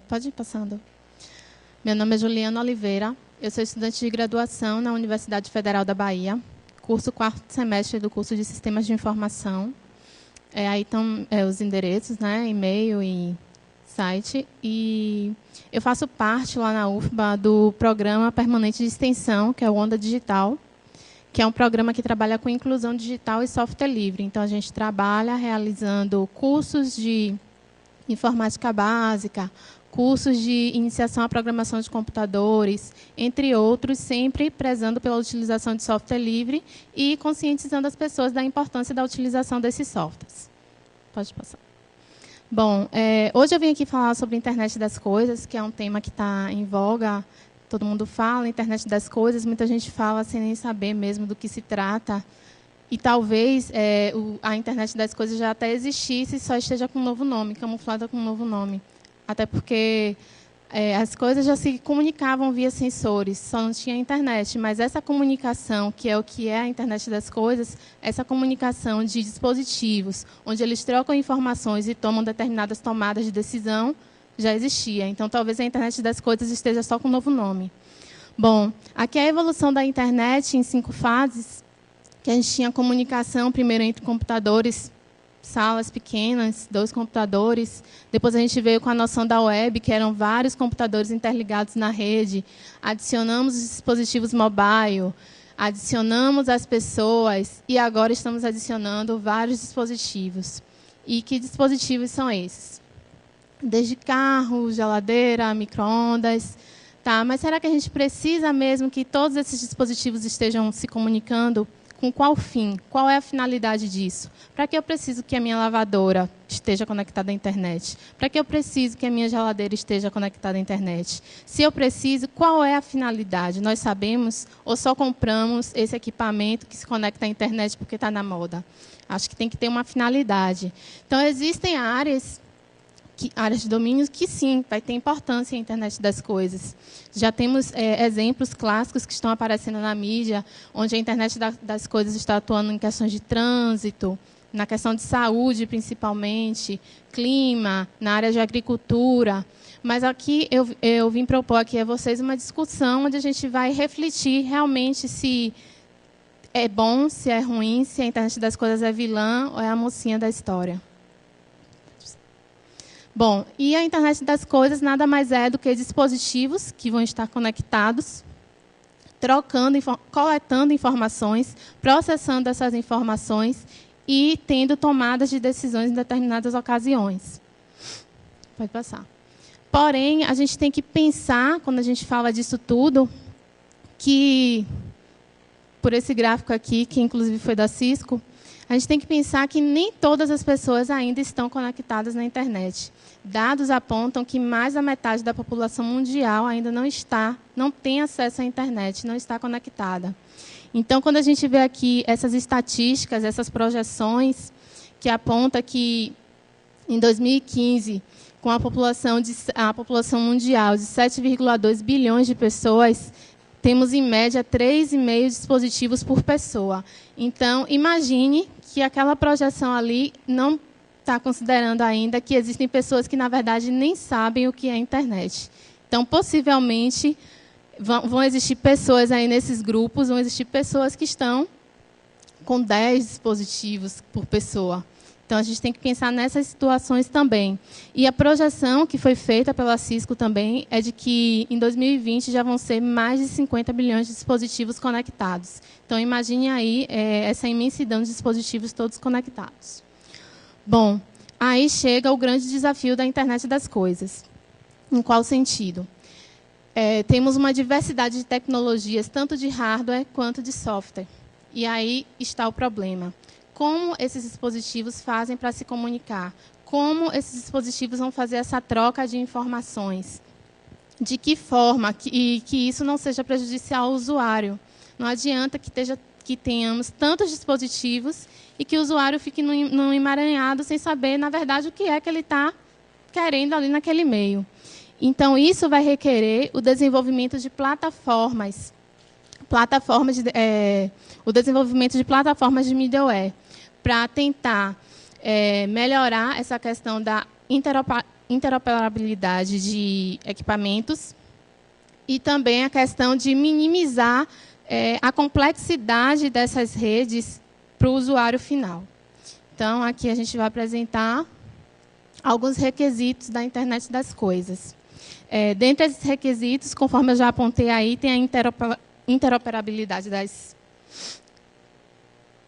Pode ir passando. Meu nome é Juliana Oliveira, eu sou estudante de graduação na Universidade Federal da Bahia, curso 4º semestre do curso de Sistemas de Informação. Aí estão os endereços, né, e-mail e site. E eu faço parte lá na UFBA do Programa Permanente de Extensão, que é o Onda Digital, que é um programa que trabalha com inclusão digital e software livre. Então, a gente trabalha realizando cursos de informática básica, cursos de iniciação à programação de computadores, entre outros, sempre prezando pela utilização de software livre e conscientizando as pessoas da importância da utilização desses softwares. Pode passar. Bom, hoje eu vim aqui falar sobre a internet das coisas, que é um tema que está em voga. Todo mundo fala, internet das coisas, muita gente fala sem nem saber mesmo do que se trata. E talvez a internet das coisas já até existisse, só esteja com um novo nome, camuflada com um novo nome. Até porque as coisas já se comunicavam via sensores, só não tinha internet. Mas essa comunicação, que é o que é a internet das coisas, essa comunicação de dispositivos, onde eles trocam informações e tomam determinadas tomadas de decisão, já existia. Então, talvez a internet das coisas esteja só com um novo nome. Bom, aqui é a evolução da internet em 5 fases, que a gente tinha comunicação primeiro entre computadores, salas pequenas, 2 computadores. Depois a gente veio com a noção da web, que eram vários computadores interligados na rede. Adicionamos os dispositivos mobile, adicionamos as pessoas e agora estamos adicionando vários dispositivos. E que dispositivos são esses? Desde carro, geladeira, micro-ondas. Tá, mas será que a gente precisa mesmo que todos esses dispositivos estejam se comunicando? Com qual fim? Qual é a finalidade disso? Para que eu preciso que a minha lavadora esteja conectada à internet? Para que eu preciso que a minha geladeira esteja conectada à internet? Se eu preciso, qual é a finalidade? Nós sabemos ou só compramos esse equipamento que se conecta à internet porque está na moda? Acho que tem que ter uma finalidade. Então, existem áreas de domínios que, sim, vai ter importância a internet das coisas. Já temos exemplos clássicos que estão aparecendo na mídia, onde a internet das coisas está atuando em questões de trânsito, na questão de saúde, principalmente, clima, na área de agricultura. Mas aqui eu vim propor aqui a vocês uma discussão onde a gente vai refletir realmente se é bom, se é ruim, se a internet das coisas é vilã ou é a mocinha da história. Bom, e a internet das coisas nada mais é do que dispositivos que vão estar conectados, coletando informações, processando essas informações e tendo tomadas de decisões em determinadas ocasiões. Pode passar. Porém, a gente tem que pensar, quando a gente fala disso tudo, que, por esse gráfico aqui, que inclusive foi da Cisco, a gente tem que pensar que nem todas as pessoas ainda estão conectadas na internet. Dados apontam que mais da metade da população mundial ainda não tem acesso à internet, não está conectada. Então, quando a gente vê aqui essas estatísticas, essas projeções, que apontam que, em 2015, com a população mundial de 7,2 bilhões de pessoas, temos, em média, 3,5 dispositivos por pessoa. Então, imagine que aquela projeção ali não está considerando ainda que existem pessoas que, na verdade, nem sabem o que é a internet. Então, possivelmente, vão existir pessoas aí nesses grupos, vão existir pessoas que estão com 10 dispositivos por pessoa. Então, a gente tem que pensar nessas situações também. E a projeção que foi feita pela Cisco também é de que, em 2020, já vão ser mais de 50 bilhões de dispositivos conectados. Então, imagine aí essa imensidão de dispositivos todos conectados. Bom, aí chega o grande desafio da internet das coisas. Em qual sentido? Temos uma diversidade de tecnologias, tanto de hardware quanto de software. E aí está o problema. Como esses dispositivos fazem para se comunicar? Como esses dispositivos vão fazer essa troca de informações? De que forma que isso não seja prejudicial ao usuário? Não adianta que tenhamos tantos dispositivos e que o usuário fique num emaranhado sem saber, na verdade, o que é que ele está querendo ali naquele meio. Então, isso vai requerer o desenvolvimento de plataformas, o desenvolvimento de plataformas de middleware, para tentar melhorar essa questão da interoperabilidade de equipamentos e também a questão de minimizar a complexidade dessas redes para o usuário final. Então, aqui a gente vai apresentar alguns requisitos da internet das coisas. Dentre esses requisitos, conforme eu já apontei aí, tem a interoperabilidade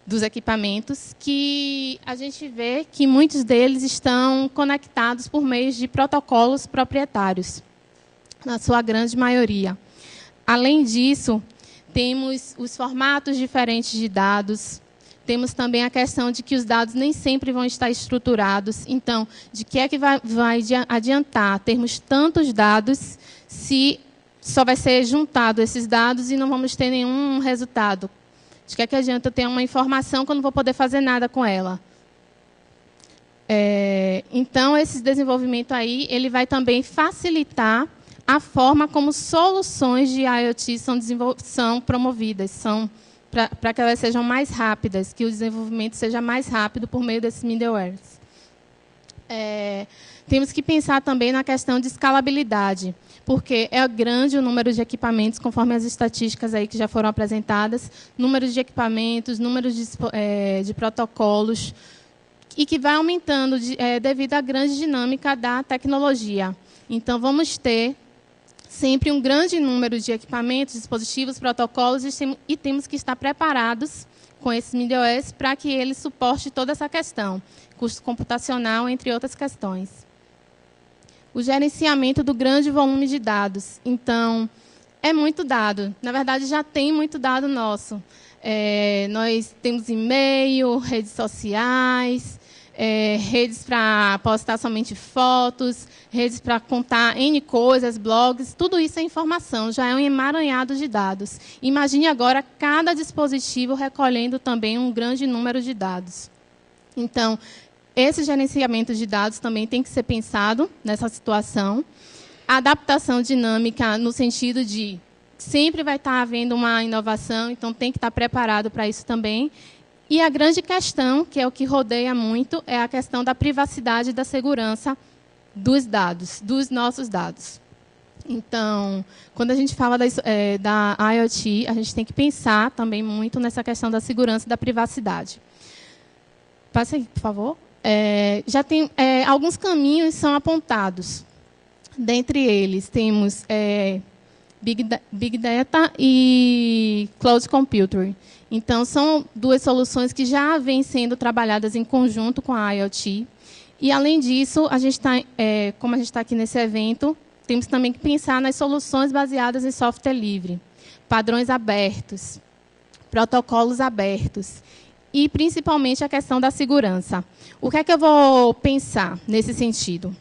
dos equipamentos, que a gente vê que muitos deles estão conectados por meio de protocolos proprietários, na sua grande maioria. Além disso, temos os formatos diferentes de dados, temos também a questão de que os dados nem sempre vão estar estruturados. Então, de que é que vai adiantar termos tantos dados se só vai ser juntado esses dados e não vamos ter nenhum resultado? De que é que adianta eu ter uma informação que eu não vou poder fazer nada com ela? Então, esse desenvolvimento aí, ele vai também facilitar a forma como soluções de IoT são promovidas, para que elas sejam mais rápidas, que o desenvolvimento seja mais rápido por meio desses middlewares. Temos que pensar também na questão de escalabilidade, porque é grande o número de equipamentos, conforme as estatísticas aí que já foram apresentadas, número de equipamentos, número de protocolos, e que vai aumentando devido à grande dinâmica da tecnologia. Então, vamos ter sempre um grande número de equipamentos, dispositivos, protocolos, e temos que estar preparados com esses middlewares para que ele suporte toda essa questão, custo computacional, entre outras questões. O gerenciamento do grande volume de dados. Então, é muito dado. Na verdade, já tem muito dado nosso. Nós temos e-mail, redes sociais, redes para postar somente fotos, redes para contar N coisas, blogs, tudo isso é informação, já é um emaranhado de dados. Imagine agora cada dispositivo recolhendo também um grande número de dados. Então, esse gerenciamento de dados também tem que ser pensado nessa situação. A adaptação dinâmica no sentido de sempre vai estar havendo uma inovação, então tem que estar preparado para isso também. E a grande questão, que é o que rodeia muito, é a questão da privacidade e da segurança dos dados, dos nossos dados. Então, quando a gente fala da IoT, a gente tem que pensar também muito nessa questão da segurança e da privacidade. Passa aí, por favor. Já tem alguns caminhos são apontados. Dentre eles, temos Big Data e Cloud Computing. Então, são duas soluções que já vêm sendo trabalhadas em conjunto com a IoT. E, além disso, como a gente está aqui nesse evento, temos também que pensar nas soluções baseadas em software livre, padrões abertos, protocolos abertos e, principalmente, a questão da segurança. O que é que eu vou pensar nesse sentido?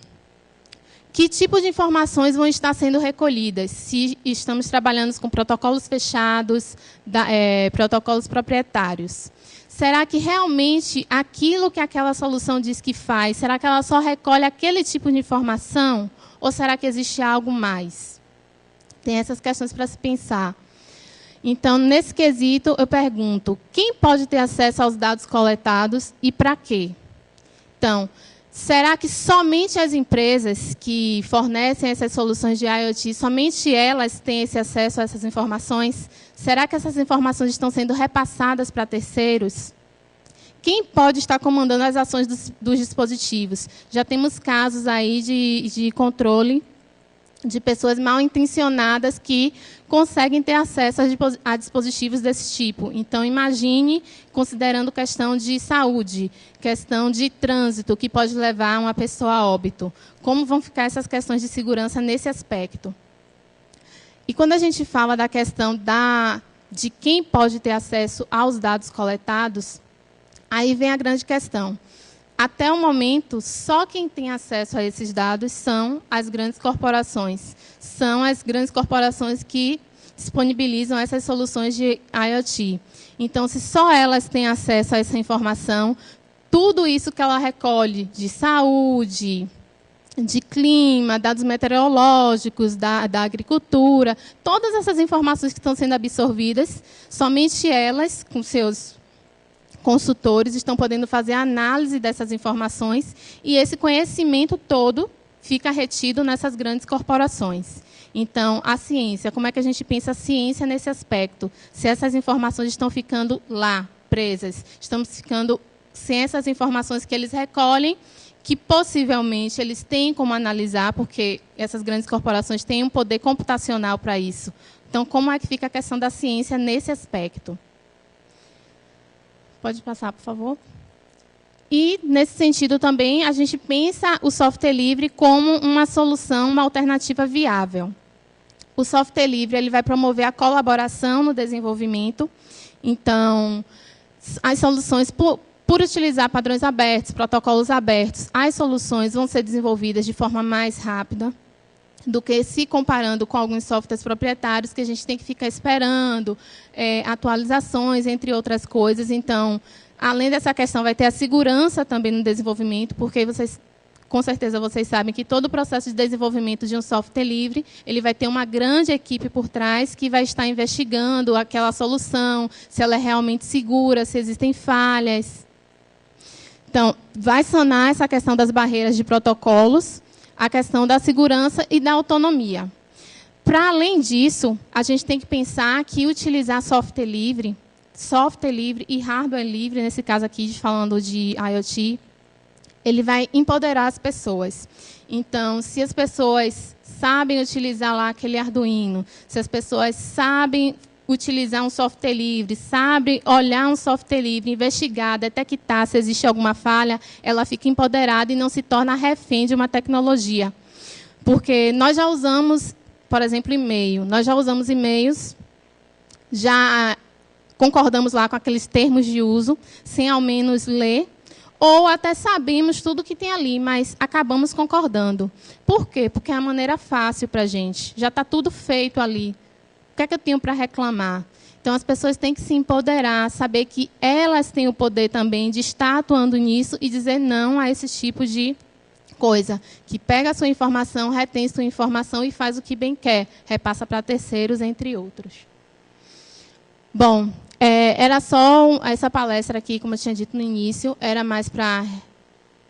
Que tipo de informações vão estar sendo recolhidas? Se estamos trabalhando com protocolos fechados, protocolos proprietários. Será que realmente aquilo que aquela solução diz que faz, será que ela só recolhe aquele tipo de informação? Ou será que existe algo mais? Tem essas questões para se pensar. Então, nesse quesito, eu pergunto, quem pode ter acesso aos dados coletados e para quê? Então, será que somente as empresas que fornecem essas soluções de IoT, somente elas têm esse acesso a essas informações? Será que essas informações estão sendo repassadas para terceiros? Quem pode estar comandando as ações dos dispositivos? Já temos casos aí de controle de pessoas mal intencionadas que conseguem ter acesso a dispositivos desse tipo. Então, imagine, considerando questão de saúde, questão de trânsito, que pode levar uma pessoa a óbito. Como vão ficar essas questões de segurança nesse aspecto? E quando a gente fala da questão de quem pode ter acesso aos dados coletados, aí vem a grande questão. Até o momento, só quem tem acesso a esses dados são as grandes corporações. São as grandes corporações que disponibilizam essas soluções de IoT. Então, se só elas têm acesso a essa informação, tudo isso que ela recolhe de saúde, de clima, dados meteorológicos, da agricultura, todas essas informações que estão sendo absorvidas, somente elas, com seus consultores, estão podendo fazer a análise dessas informações e esse conhecimento todo fica retido nessas grandes corporações. Então, a ciência, como é que a gente pensa a ciência nesse aspecto? Se essas informações estão ficando lá, presas, estamos ficando sem essas informações que eles recolhem, que possivelmente eles têm como analisar, porque essas grandes corporações têm um poder computacional para isso. Então, como é que fica a questão da ciência nesse aspecto? Pode passar, por favor. E, nesse sentido também, a gente pensa o software livre como uma solução, uma alternativa viável. O software livre ele vai promover a colaboração no desenvolvimento. Então, as soluções, por utilizar padrões abertos, protocolos abertos, as soluções vão ser desenvolvidas de forma mais rápida do que se comparando com alguns softwares proprietários que a gente tem que ficar esperando, atualizações, entre outras coisas. Então, além dessa questão, vai ter a segurança também no desenvolvimento, porque vocês, com certeza, vocês sabem que todo o processo de desenvolvimento de um software livre, ele vai ter uma grande equipe por trás que vai estar investigando aquela solução, se ela é realmente segura, se existem falhas. Então, vai sanar essa questão das barreiras de protocolos, a questão da segurança e da autonomia. Para além disso, a gente tem que pensar que utilizar software livre e hardware livre, nesse caso aqui, falando de IoT, ele vai empoderar as pessoas. Então, se as pessoas sabem utilizar lá aquele Arduino, se as pessoas sabem utilizar um software livre, sabe olhar um software livre, investigar, detectar se existe alguma falha, ela fica empoderada e não se torna refém de uma tecnologia. Porque nós já usamos, por exemplo, e-mail. Nós já usamos e-mails, já concordamos lá com aqueles termos de uso, sem ao menos ler, ou até sabemos tudo que tem ali, mas acabamos concordando. Por quê? Porque é a maneira fácil para a gente. Já está tudo feito ali. O que é que eu tenho para reclamar? Então, as pessoas têm que se empoderar, saber que elas têm o poder também de estar atuando nisso e dizer não a esse tipo de coisa, que pega a sua informação, retém sua informação e faz o que bem quer, repassa para terceiros, entre outros. Bom, era só essa palestra aqui, como eu tinha dito no início, era mais para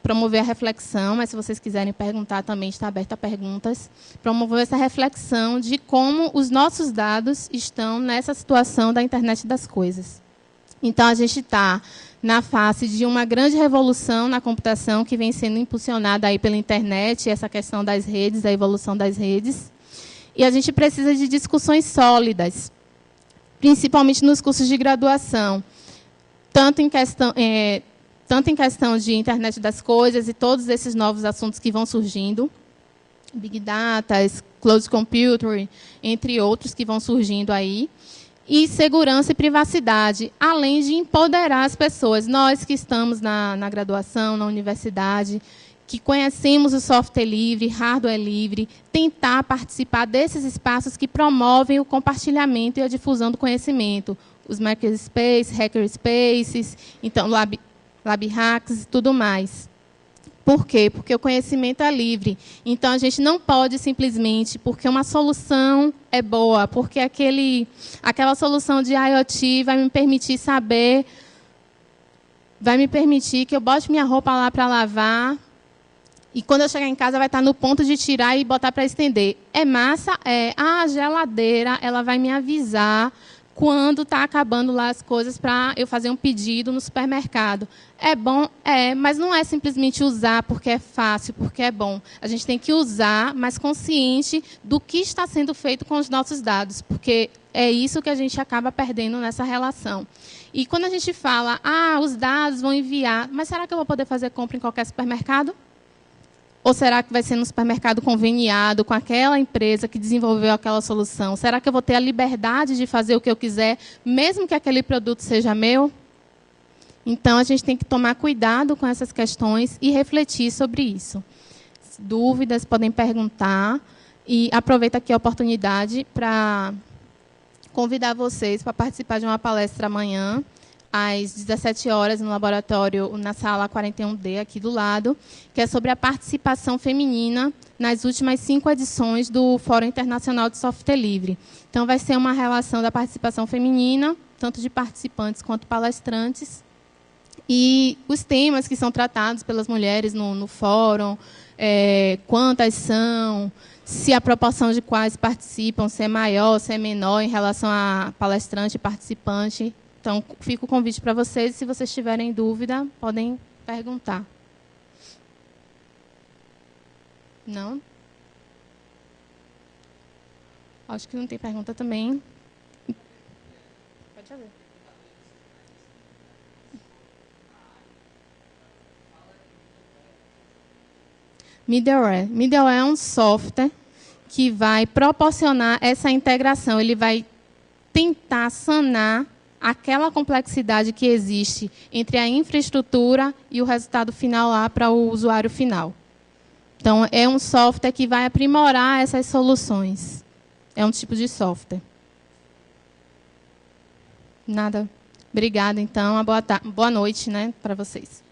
promover a reflexão, mas se vocês quiserem perguntar também, está aberta a perguntas. Promover essa reflexão de como os nossos dados estão nessa situação da internet das coisas. Então, a gente está na face de uma grande revolução na computação que vem sendo impulsionada aí pela internet, essa questão das redes, a evolução das redes. E a gente precisa de discussões sólidas, principalmente nos cursos de graduação, tanto em questão de internet das coisas e todos esses novos assuntos que vão surgindo, Big Data, Cloud Computing, entre outros que vão surgindo aí, e segurança e privacidade, além de empoderar as pessoas. Nós que estamos na graduação, na universidade, que conhecemos o software livre, hardware livre, tentar participar desses espaços que promovem o compartilhamento e a difusão do conhecimento. Os makerspaces, hackerspaces, então, lab hacks e tudo mais. Por quê? Porque o conhecimento é livre. Então, a gente não pode simplesmente, porque uma solução é boa, porque aquela solução de IoT vai me permitir saber, vai me permitir que eu bote minha roupa lá para lavar, e quando eu chegar em casa vai estar no ponto de tirar e botar para estender. É massa? A geladeira ela vai me avisar quando está acabando lá as coisas para eu fazer um pedido no supermercado. É bom? Mas não é simplesmente usar porque é fácil, porque é bom. A gente tem que usar, mas consciente do que está sendo feito com os nossos dados, porque é isso que a gente acaba perdendo nessa relação. E quando a gente fala, os dados vão enviar, mas será que eu vou poder fazer compra em qualquer supermercado? Ou será que vai ser no supermercado conveniado com aquela empresa que desenvolveu aquela solução? Será que eu vou ter a liberdade de fazer o que eu quiser, mesmo que aquele produto seja meu? Então, a gente tem que tomar cuidado com essas questões e refletir sobre isso. Dúvidas, podem perguntar. E aproveito aqui a oportunidade para convidar vocês para participar de uma palestra amanhã, às 17 horas, no laboratório, na sala 41D, aqui do lado, que é sobre a participação feminina nas últimas 5 edições do Fórum Internacional de Software Livre. Então, vai ser uma relação da participação feminina, tanto de participantes quanto palestrantes, e os temas que são tratados pelas mulheres no fórum, quantas são, se a proporção de quais participam, se é maior, se é menor em relação a palestrante e participante. Então, fica o convite para vocês. Se vocês tiverem dúvida, podem perguntar. Não? Acho que não tem pergunta também. Pode fazer. Middleware. Middleware é um software que vai proporcionar essa integração. Ele vai tentar sanar aquela complexidade que existe entre a infraestrutura e o resultado final lá para o usuário final. Então, é um software que vai aprimorar essas soluções. É um tipo de software. Nada. Obrigada, então. Boa noite, né, para vocês.